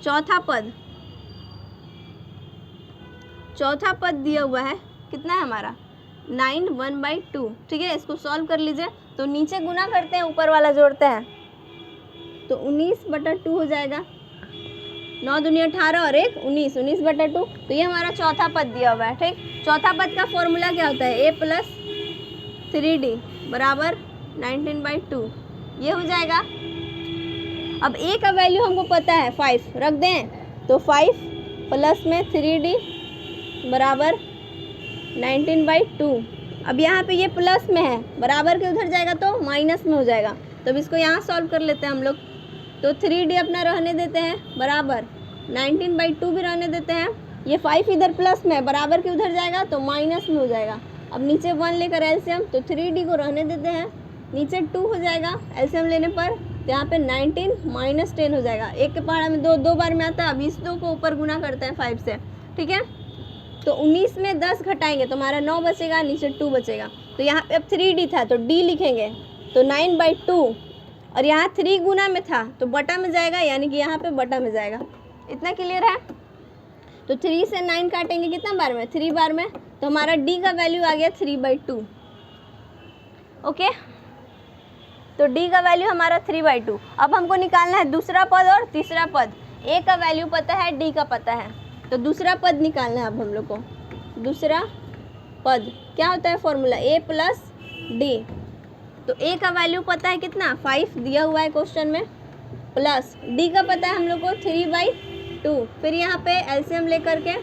चौथा पद दिया हुआ है कितना है हमारा 9 1/2। ठीक है, इसको सॉल्व कर लीजिए। तो नीचे गुना करते हैं, ऊपर वाला जोड़ते हैं, तो 19/2 हो जाएगा। 9 दूनी 18 और 1 19, 19/2। तो ये हमारा चौथा पद दिया हुआ है। ठीक, चौथा पद का फॉर्मूला क्या होता है, a प्लस 3d बराबर 19/2, ये हो जाएगा। अब a का वैल्यू हमको पता है 5, रख दें तो 5 प्लस में 3d बराबर 19/2। अब यहाँ पे ये प्लस में है, बराबर के उधर जाएगा तो माइनस में हो जाएगा। तो अब इसको यहाँ सॉल्व कर लेते हैं हम लोग। तो 3d अपना रहने देते हैं बराबर 19/2 भी रहने देते हैं। ये 5 इधर प्लस में है, बराबर के उधर जाएगा तो माइनस में हो जाएगा। अब नीचे 1 लेकर एलसीएम, तो 3d को रहने देते हैं, नीचे 2 हो जाएगा एलसीएम लेने पर। तो यहाँ पे 19 - 10 हो जाएगा। एक के पहाड़ा में 2 बार में आता है। अब इस 2 को ऊपर गुना करते हैं 5 से। ठीक है, तो 19 में 10 घटाएंगे तो हमारा 9 बचेगा, नीचे 2 बचेगा। तो यहाँ पे अब 3D था तो D लिखेंगे, तो 9/2, और यहाँ 3 गुना में था तो बटा में जाएगा, यानी कि यहाँ पे बटा में जाएगा। इतना क्लियर है? तो 3 से 9 काटेंगे कितना बार में? 3 बार में, तो हमारा D का वैल्यू आ गया 3/2। ओके, तो D का वैल्यू हमारा 3/2। अब हमको निकालना है दूसरा पद और तीसरा पद। A का वैल्यू पता है, D का पता है, तो दूसरा पद निकालना है अब हम लोग को। दूसरा पद क्या होता है फॉर्मूला? A + D। तो A का वैल्यू पता है कितना? 5 दिया हुआ है क्वेश्चन में, प्लस D का पता है हम लोग को 3/2। फिर यहाँ पे एलसीएम लेकर के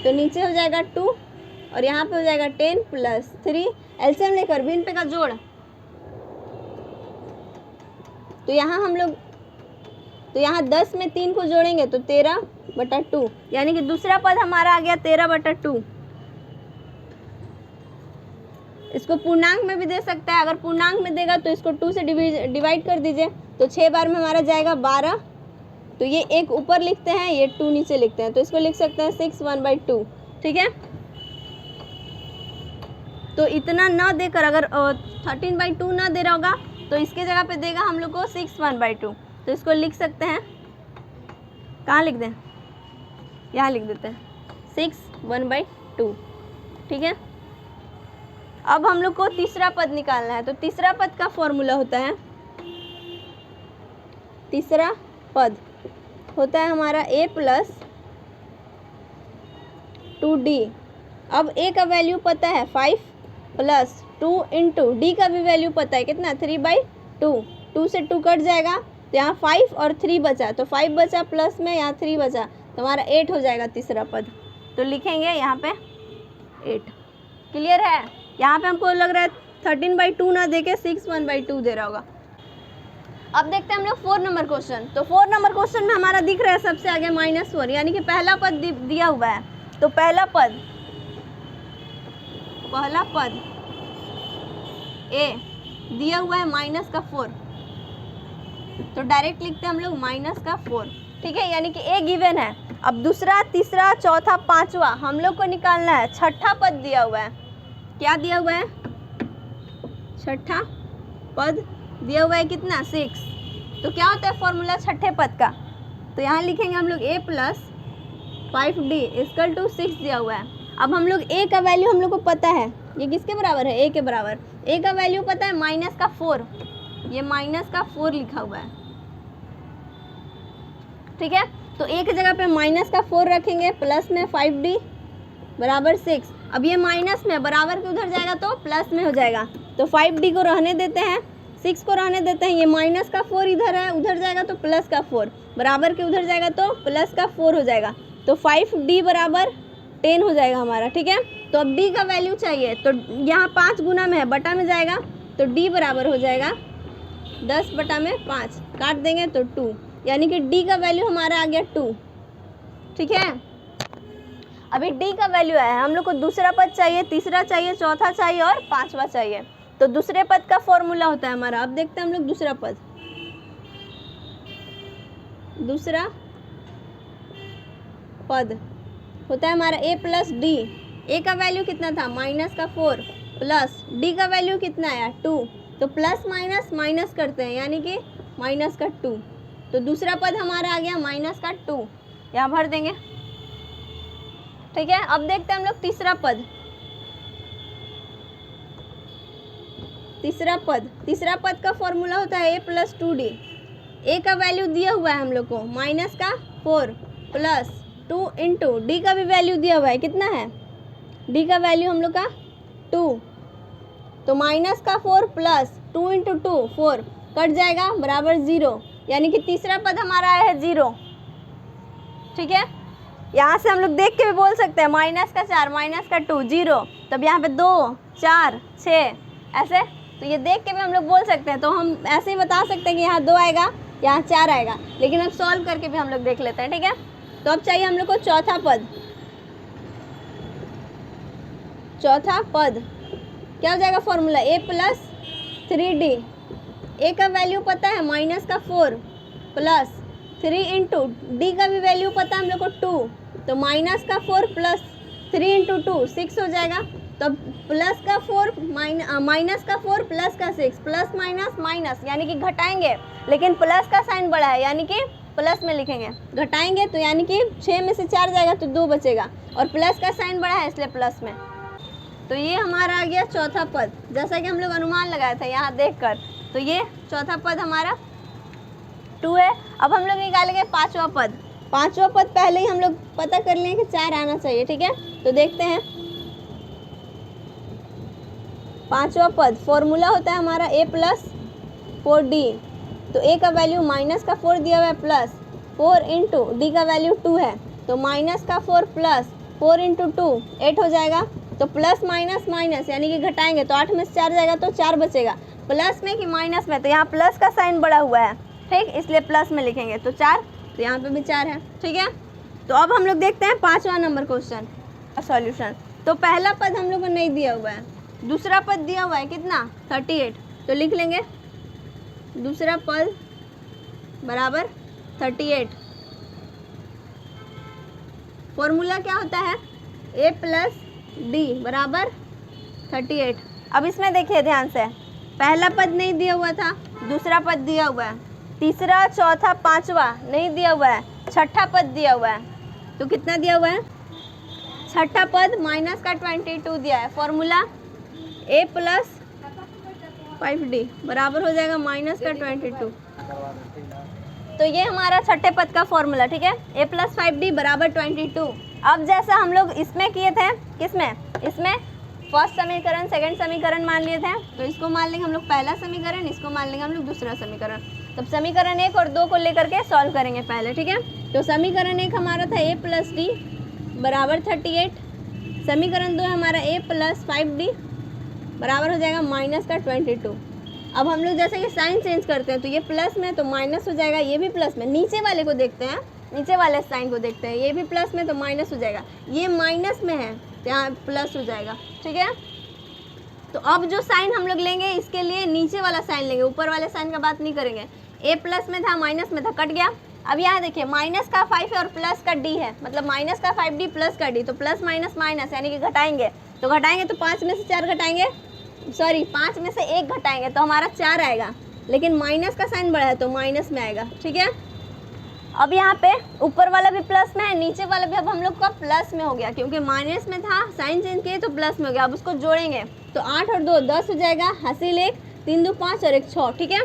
तो नीचे हो जाएगा 2 और यहाँ पे हो जाएगा 10 + 3, एलसीएम लेकर भी इन पे का जोड़, तो यहाँ हम लोग, तो यहाँ 10 में 3 को जोड़ेंगे तो 13/2, यानी कि दूसरा पद हमारा आ गया 13/2। इसको पूर्णांक में भी दे सकता है, अगर पूर्णांक में देगा तो इसको 2 से डिवाइड कर दीजिए, तो 6 बार में हमारा जाएगा 12। तो ये एक ऊपर लिखते हैं, ये 2 नीचे लिखते हैं, तो इसको लिख सकते हैं 6 1/2। ठीक है, तो इतना ना देकर अगर 13/2 ना दे रहा होगा तो इसके जगह पे देगा हम लोग को 6 1/2, तो इसको लिख सकते हैं, कहाँ लिख दें? यहाँ लिख देते हैं 6 1/2। ठीक है, अब हम लोग को तीसरा पद निकालना है। तो तीसरा पद का फॉर्मूला होता है, तीसरा पद होता है हमारा A + 2D। अब A का वैल्यू पता है 5 + 2 × D का भी वैल्यू पता है कितना? 3/2। 2 से 2 कट जाएगा तो यहाँ 5 और 3 बचा, तो 5 बचा प्लस में यहाँ 3 बचा, तो हमारा 8 हो जाएगा तीसरा पद। तो लिखेंगे यहाँ पे 8। क्लियर है? यहाँ पे हमको लग रहा है 13/2 ना देके 6 1/2 दे रहा होगा। अब देखते हैं हम लोग 4 नंबर क्वेश्चन। तो 4 नंबर क्वेश्चन में हमारा दिख रहा है सबसे आगे -4, यानी कि पहला पद दिया हुआ है। तो पहला पद A दिया हुआ है -4, तो डायरेक्ट लिखते हैं हम लोग -4। ठीक है, यानी कि A गिवन है। अब दूसरा, तीसरा, चौथा, पांचवा हम लोग को निकालना है। छठा पद दिया हुआ है, क्या दिया हुआ है? छठा पद दिया हुआ है कितना? 6। तो क्या होता है फॉर्मूला छठे पद का? तो यहाँ लिखेंगे हम लोग A + 5D = 6 दिया हुआ है। अब हम लोग A का वैल्यू हम लोग को पता है, ये किसके बराबर है? A के बराबर। A का वैल्यू पता है -4, ये -4 लिखा हुआ है। ठीक है, तो A की जगह पे -4 रखेंगे, प्लस में 5D = 6। अब ये माइनस में बराबर के उधर जाएगा तो प्लस में हो जाएगा, तो 5D को रहने देते हैं, 6 को रहने देते हैं। ये -4 इधर है, उधर जाएगा तो +4, बराबर के उधर जाएगा तो +4 हो जाएगा, तो 5D = 10 हो जाएगा हमारा। ठीक है, तो अब D का वैल्यू चाहिए, तो यहाँ 5 गुना में है, बटा में जाएगा, तो D बराबर हो जाएगा 10/5, काट देंगे तो 2, यानी कि D का वैल्यू हमारा आ गया 2। ठीक है, अभी D का वैल्यू आया है, हम लोग को दूसरा पद चाहिए, तीसरा चाहिए, चौथा चाहिए और पांचवा चाहिए। तो दूसरे पद का फॉर्मूला होता है हमारा, अब देखते हैं हम लोग दूसरा पद। दूसरा पद होता है हमारा A + D। A का वैल्यू कितना था? -4, प्लस D का वैल्यू कितना आया? 2, तो प्लस माइनस माइनस करते हैं, यानी कि -2। तो दूसरा पद हमारा आ गया -2, यहाँ भर देंगे। ठीक है, अब देखते हैं हम लोग तीसरा पद। तीसरा पद का फॉर्मूला होता है A + 2D। A का वैल्यू दिया हुआ है हम लोग को -4 + 2 × D का भी वैल्यू दिया हुआ है, कितना है? D का वैल्यू हम लोग का 2, तो -4 + 2 × 2 4, कट जाएगा बराबर 0, यानी कि तीसरा पद हमारा आया है 0। ठीक है, यहाँ से हम लोग देख के भी बोल सकते हैं -4 - 2 0, तब यहाँ पे 2 4 6 ऐसे, तो ये देख के भी हम लोग बोल सकते हैं। तो हम ऐसे ही बता सकते हैं कि यहाँ 2 आएगा, यहाँ 4 आएगा, लेकिन अब सॉल्व करके भी हम लोग देख लेते हैं। ठीक है, तो अब चाहिए हम लोग को चौथा पद। चौथा पद क्या हो जाएगा फॉर्मूला? A + 3D। A का वैल्यू पता है -4 प्लस 3 × D का भी वैल्यू पता है हम लोग को 2, तो -4 + 3 इंटू 2 6 हो जाएगा। तो प्लस का 4 माइनस का 4 प्लस का 6, प्लस माइनस माइनस यानी कि घटाएंगे, लेकिन प्लस का साइन बड़ा है यानी कि प्लस में लिखेंगे। घटाएंगे तो यानी कि 6 में से 4 जाएगा तो 2 बचेगा, और प्लस का साइन बड़ा है इसलिए प्लस में। तो ये हमारा आ गया चौथा पद, जैसा कि हम लोग अनुमान लगाया था यहाँ देखकर। तो ये चौथा पद हमारा 2 है। अब हम लोग निकालेंगे पाँचवा पद। पाँचवा पद पहले ही हम लोग पता कर लें कि 4 आना चाहिए, ठीक है। तो देखते हैं पाँचवा पद फॉर्मूला होता है हमारा a प्लस 4d। तो a का वैल्यू माइनस का 4 दिया हुआ है प्लस 4 इंटू डी का वैल्यू 2 है, तो माइनस का 4 प्लस 4 इंटू 2 8 हो जाएगा। तो प्लस माइनस माइनस यानी कि घटाएंगे तो 8 में से 4 जाएगा तो 4 बचेगा। प्लस में कि माइनस में, तो यहाँ प्लस का साइन बड़ा हुआ है, ठीक, इसलिए प्लस में लिखेंगे तो 4, तो यहाँ पे भी 4 है, ठीक है। तो अब हम लोग देखते हैं 5वां नंबर क्वेश्चन का सॉल्यूशन। तो पहला पद हम लोग को नहीं दिया हुआ है, दूसरा पद दिया हुआ है कितना 38, तो लिख लेंगे दूसरा पद बराबर 38। फॉर्मूला क्या होता है a प्लस डी बराबर 38। अब इसमें देखिए ध्यान से, पहला पद नहीं दिया हुआ था, दूसरा पद दिया हुआ है, तीसरा चौथा पांचवा नहीं दिया हुआ है, छठा पद दिया हुआ है। तो कितना दिया हुआ है, छठा पद माइनस का 22 दिया है। फॉर्मूला a प्लस 5d बराबर हो जाएगा माइनस का 22। तो ये हमारा छठे पद का फॉर्मूला, ठीक है, a प्लस 5d बराबर 22। अब जैसा हम लोग इसमें किए थे, किसमें, इसमें फर्स्ट समीकरण सेकंड समीकरण मान लिए थे, तो इसको मान लेंगे हम लोग पहला समीकरण, इसको मान लेंगे हम लोग दूसरा समीकरण। तब समीकरण 1 और 2 को लेकर के सॉल्व करेंगे पहले, ठीक है। तो समीकरण 1 हमारा था a प्लस डी बराबर 38, समीकरण 2 हमारा a प्लस 5d बराबर हो जाएगा माइनस का 22। अब हम लोग जैसे कि साइन चेंज करते हैं, तो ये प्लस में तो माइनस हो जाएगा, ये भी प्लस में। नीचे वाले को देखते हैं, नीचे वाले साइन को देखते हैं, ये भी प्लस में तो माइनस हो जाएगा, ये माइनस में है तो यहाँ प्लस हो जाएगा, ठीक है। तो अब जो साइन हम लोग लेंगे इसके लिए नीचे वाला साइन लेंगे, ऊपर वाले साइन का बात नहीं करेंगे। a प्लस में था माइनस में था, कट गया। अब यहाँ देखिए माइनस का 5 है और प्लस का d है, मतलब माइनस का 5d प्लस का d, तो प्लस माइनस माइनस यानी कि घटाएंगे। तो घटाएंगे तो 5 में से 4 घटाएंगे, सॉरी 5 में से 1 घटाएंगे तो हमारा 4 आएगा, लेकिन माइनस का साइन बड़ा है तो माइनस में आएगा, ठीक है। अब यहाँ पे ऊपर वाला भी प्लस में है, नीचे वाला भी अब हम लोग का प्लस में हो गया, क्योंकि माइनस में था, साइन चेंज किए तो प्लस में हो गया। अब उसको जोड़ेंगे तो 8 और 2 10 हो जाएगा, हासिल 1 3 2 5 और 1 6, ठीक है।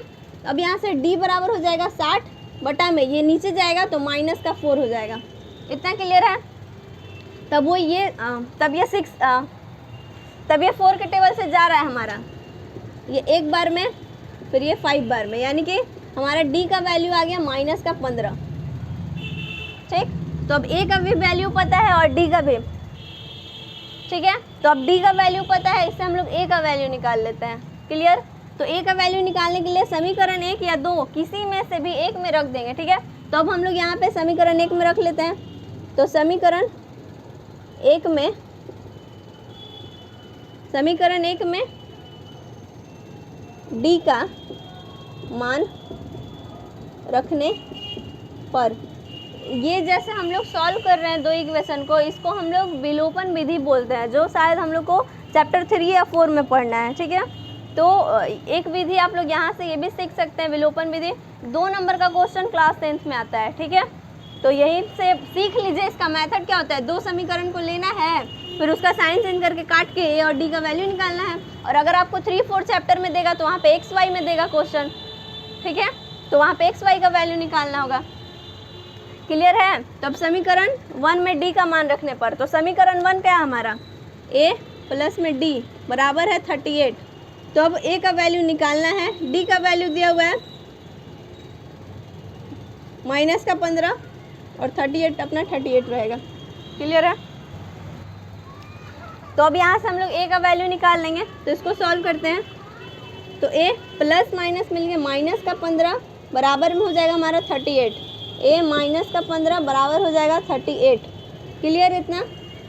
अब यहाँ से d बराबर हो जाएगा 60 बटा में, ये नीचे जाएगा तो माइनस का 4 हो जाएगा। इतना क्लियर है। तब वो ये तब ये 4 के टेबल से जा रहा है हमारा, ये 1 बार में फिर ये 5 बार में, यानी कि हमारा d का वैल्यू आ गया माइनस का 15, ठीक। तो अब a का भी वैल्यू पता है और d का भी, ठीक है। तो अब d का वैल्यू पता है, इससे हम लोग a का वैल्यू निकाल लेते हैं, क्लियर। तो a का वैल्यू निकालने के लिए समीकरण 1 या 2 किसी में से भी एक में रख देंगे, ठीक है। तो अब हम लोग यहाँ पे समीकरण 1 में रख लेते हैं। तो समीकरण 1 में d का मान रखने पर, ये जैसे हम लोग सॉल्व कर रहे हैं दो इक्वेशन को, इसको हम लोग विलोपन विधि बोलते हैं, जो शायद हम लोग को चैप्टर 3 या 4 में पढ़ना है, ठीक है। तो एक विधि आप लोग यहाँ से ये भी सीख सकते हैं, विलोपन विधि 2 नंबर का क्वेश्चन क्लास 10th में आता है, ठीक है। तो यही से सीख लीजिए इसका मेथड क्या होता है। 2 समीकरण को लेना है, फिर उसका साइन चेंज करके काट के a और d का वैल्यू निकालना है। और अगर आपको 3-4 चैप्टर में देगा तो वहाँ पे x y में देगा क्वेश्चन, ठीक है, तो वहाँ पे x y का वैल्यू निकालना होगा, क्लियर है। तो अब समीकरण 1 में d का मान रखने पर, तो समीकरण 1 क्या है हमारा, a प्लस में d बराबर है 38। तो अब a का वैल्यू निकालना है, d का वैल्यू दिया हुआ है माइनस का 15 और 38 अपना 38 रहेगा, क्लियर है। तो अब यहाँ से हम लोग a का वैल्यू निकाल लेंगे, तो इसको सॉल्व करते हैं। तो a प्लस माइनस मिल गया, माइनस का 15 बराबर में हो जाएगा हमारा 38, a माइनस का 15 बराबर हो जाएगा 38, क्लियर इतना।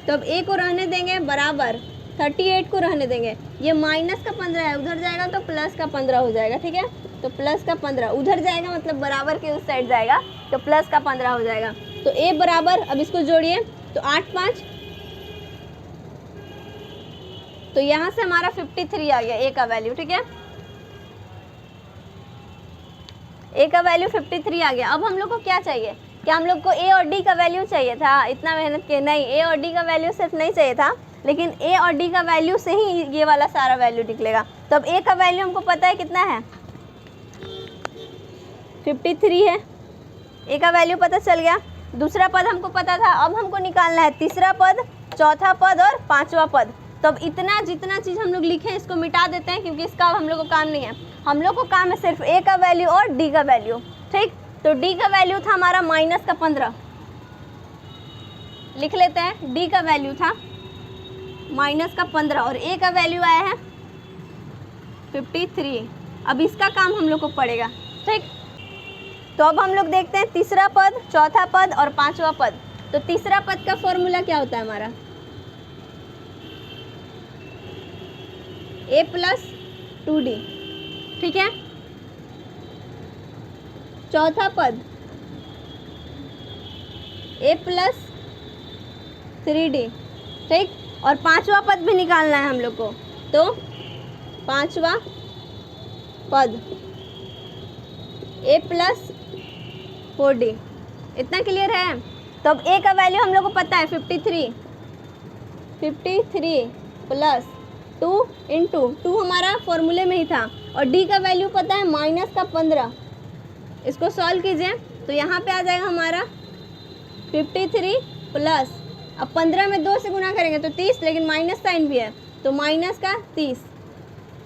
तो अब a को रहने देंगे बराबर, 38 को रहने देंगे, ये माइनस का 15 है, उधर जाएगा तो प्लस का 15 हो जाएगा, ठीक है। तो प्लस का 15 उधर जाएगा, मतलब बराबर के उस साइड जाएगा, तो प्लस का 15 हो जाएगा। तो a बराबर, अब इसको जोड़िए, तो 8 5 तो यहाँ से हमारा 53 आ गया ए का वैल्यू, ठीक है, ए का वैल्यू 53 आ गया। अब हम लोग को क्या चाहिए, क्या हम लोग को ए और डी का वैल्यू चाहिए था, इतना मेहनत के नहीं, ए और डी का वैल्यू सिर्फ नहीं चाहिए था, लेकिन ए और डी का वैल्यू से ही ये वाला सारा वैल्यू निकलेगा। तो अब ए का वैल्यू हमको पता है कितना है, 53 है, ए का वैल्यू पता चल गया। दूसरा पद हमको पता था, अब हमको निकालना है तीसरा पद, चौथा पद और पांचवा पद। तो अब इतना जितना चीज़ हम लोग लिखे इसको मिटा देते हैं, क्योंकि इसका अब हम लोग को काम नहीं है, हम लोग को काम है सिर्फ ए का वैल्यू और डी का वैल्यू, ठीक। तो डी का वैल्यू था हमारा -15, लिख लेते हैं, डी का वैल्यू था -15 और ए का वैल्यू आया है 53। अब इसका काम हम लोग को पड़ेगा, ठीक। तो अब हम लोग देखते हैं तीसरा पद, चौथा पद और पांचवा पद। तो तीसरा पद का फॉर्मूला क्या होता है हमारा, a + 2d, ठीक है। चौथा पद a + 3d, ठीक। और पांचवा पद भी निकालना है हम लोग को, तो पांचवा पद a + 4d, इतना क्लियर है। तो अब a का वैल्यू हम लोग को पता है 53 + 2 × 2 हमारा फॉर्मूले में ही था, और d का वैल्यू पता है -15। इसको सॉल्व कीजिए तो यहाँ पे आ जाएगा हमारा 53 प्लस, अब 15 में 2 से गुना करेंगे तो 30, लेकिन माइनस साइन भी है तो -30।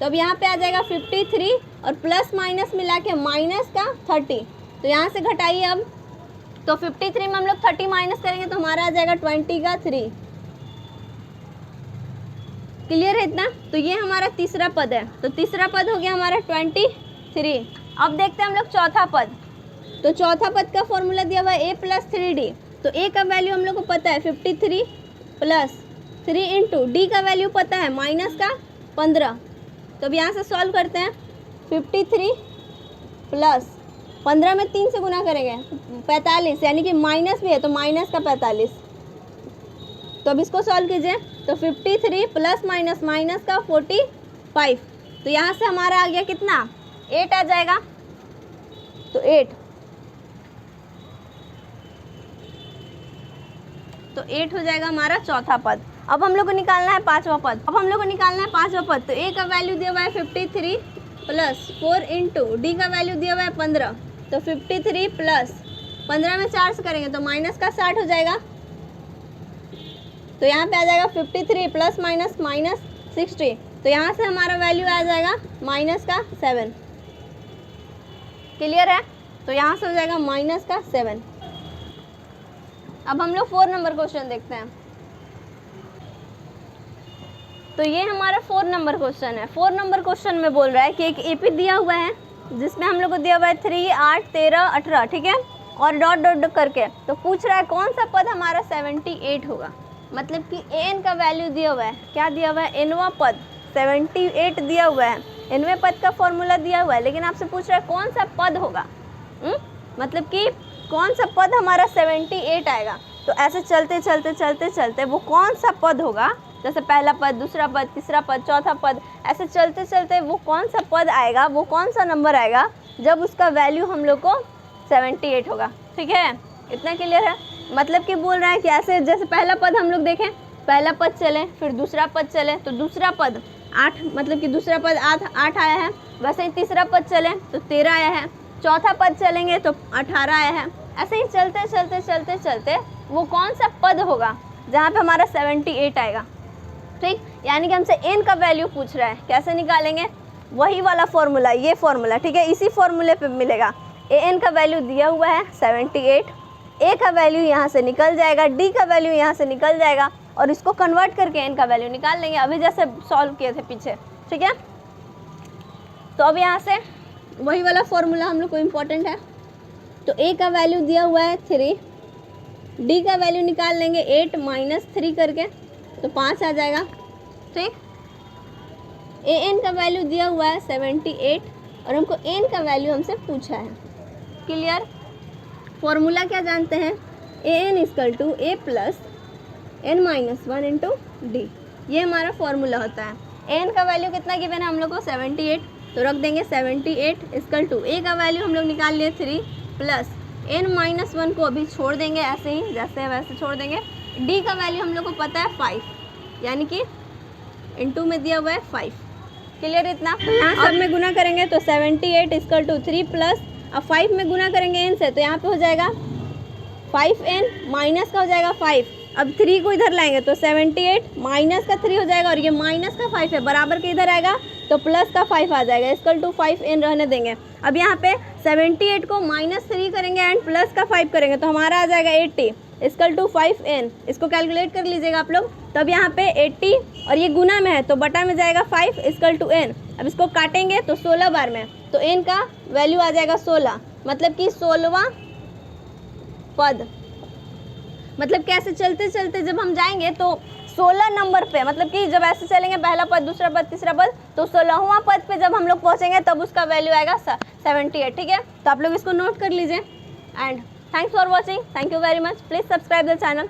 तो अब यहाँ पे आ जाएगा 53 और प्लस माइनस मिला के -30। तो यहाँ से घटाइए अब, तो 53 में हम लोग 30 माइनस करेंगे तो हमारा आ जाएगा 20 क्लियर है इतना। तो ये हमारा तीसरा पद है, तो तीसरा पद हो गया हमारा 23। अब देखते हैं हम लोग चौथा पद। तो चौथा पद का फॉर्मूला दिया हुआ है a + 3d, तो a का वैल्यू हम लोग को पता है 53 + 3 × d का वैल्यू पता है -15। तो अब यहाँ से सॉल्व करते हैं, 53 + 15 में 3 से गुना करेंगे 45, यानी कि माइनस भी है तो -45। तो अब इसको सॉल्व कीजिए, तो 53 + माइनस का 45। तो यहाँ से हमारा आ गया कितना, 8 आ जाएगा, तो 8 हो जाएगा हमारा चौथा पद। अब हम लोग को निकालना है पांचवा पद। तो a का वैल्यू दिया हुआ है 53 + 4 × d का वैल्यू दिया हुआ है 15। तो 53 + 15 में 4 से करेंगे तो माइनस का 60 हो जाएगा। तो यहाँ पे आ जाएगा 53 ± -60। तो यहाँ से हमारा वैल्यू आ जाएगा -7। क्लियर है। तो यहाँ से हो जाएगा -7। अब हम लोग 4 नंबर क्वेश्चन देखते हैं। तो ये हमारा 4 नंबर क्वेश्चन है। 4 नंबर क्वेश्चन में बोल रहा है कि एक एपी दिया हुआ है जिसमें हम लोग को दिया हुआ है 3, 8, 13, 18, ठीक है, और डॉट डॉट करके। तो पूछ रहा है कौन सा पद हमारा 78 होगा। मतलब कि एन का वैल्यू दिया हुआ है, क्या दिया हुआ है, एनवा पद 78 दिया हुआ है। एनवे पद का फॉर्मूला दिया हुआ है, लेकिन आपसे पूछ रहा है कौन सा पद होगा। मतलब कि कौन सा पद हमारा 78 आएगा। तो ऐसे चलते चलते चलते चलते वो कौन सा पद होगा, जैसे पहला पद, दूसरा पद, तीसरा पद, चौथा पद, ऐसे चलते चलते वो कौन सा पद आएगा, वो कौन सा नंबर आएगा जब उसका वैल्यू हम लोग को 78 होगा। ठीक है, इतना क्लियर है। मतलब कि बोल रहा है कि ऐसे जैसे पहला पद हम लोग देखें, पहला पद चले, फिर दूसरा पद चले तो दूसरा पद 8, मतलब कि दूसरा पद 8 आया है। वैसे ही तीसरा पद चले तो 13 आया है, चौथा पद चलेंगे तो 18 आया है। ऐसे ही चलते चलते चलते चलते वो कौन सा पद होगा जहाँ पे हमारा 78 आएगा। ठीक, यानी कि हमसे एन का वैल्यू पूछ रहा है, कैसे निकालेंगे, वही वाला फॉर्मूला, ये फॉर्मूला, ठीक है, इसी फॉर्मूले पे मिलेगा। ए एन का वैल्यू दिया हुआ है 78, ए का वैल्यू यहाँ से निकल जाएगा, डी का वैल्यू यहाँ से निकल जाएगा, और इसको कन्वर्ट करके एन का वैल्यू निकाल लेंगे, अभी जैसे सॉल्व किए थे पीछे। ठीक है, तो अब यहाँ से वही वाला फॉर्मूला हम लोग को इम्पोर्टेंट है। तो ए का वैल्यू दिया हुआ है 3, डी का वैल्यू निकाल लेंगे 8 - 3 करके, तो 5 आ जाएगा। ठीक, ए एन का वैल्यू दिया हुआ है 78 और हमको एन का वैल्यू हमसे पूछा है। क्लियर। फॉर्मूला क्या जानते हैं, a N = a + n - 1 × d। ये हमारा फॉर्मूला होता है। एन का वैल्यू कितना गिवन है हम लोग को 78, तो रख देंगे 78 इक्वल टू ए का वैल्यू हम लोग निकाल लिए 3 प्लस n-1 को अभी छोड़ देंगे ऐसे ही जैसे है वैसे छोड़ देंगे। डी का वैल्यू हम लोग को पता है 5, यानी कि इनटू में दिया हुआ है 5। क्लियर इतना? यहाँ सब में गुना करेंगे तो 78 इक्वल टू 3 प्लस, अब 5 में गुना करेंगे n से तो यहाँ पे हो जाएगा 5n माइनस का हो जाएगा 5। अब 3 को इधर लाएंगे तो 78 माइनस का 3 हो जाएगा और ये माइनस का 5 है, बराबर के इधर आएगा तो प्लस का 5 आ जाएगा, इक्वल टू 5n रहने देंगे। अब यहाँ पे 78 को -3 करेंगे एंड प्लस का 5 करेंगे तो हमारा आ जाएगा 80 इक्वल टू 5n। इसको कैलकुलेट कर लीजिएगा आप लोग। तब यहाँ पे 80 और ये गुना में है तो बटा में जाएगा 5 इक्वल टू n। अब इसको काटेंगे तो 16 बार में, तो n का वैल्यू आ जाएगा 16, मतलब कि 16वां पद। मतलब कैसे चलते चलते जब हम जाएंगे तो 16 नंबर पे, मतलब कि जब ऐसे चलेंगे पहला पद दूसरा पद तीसरा पद, तो 16वां पद पे जब हम लोग पहुंचेंगे तब उसका वैल्यू आएगा 78। ठीक है, तो आप लोग इसको नोट कर लीजिए and thanks for watching. Thank you very much. Please subscribe the channel.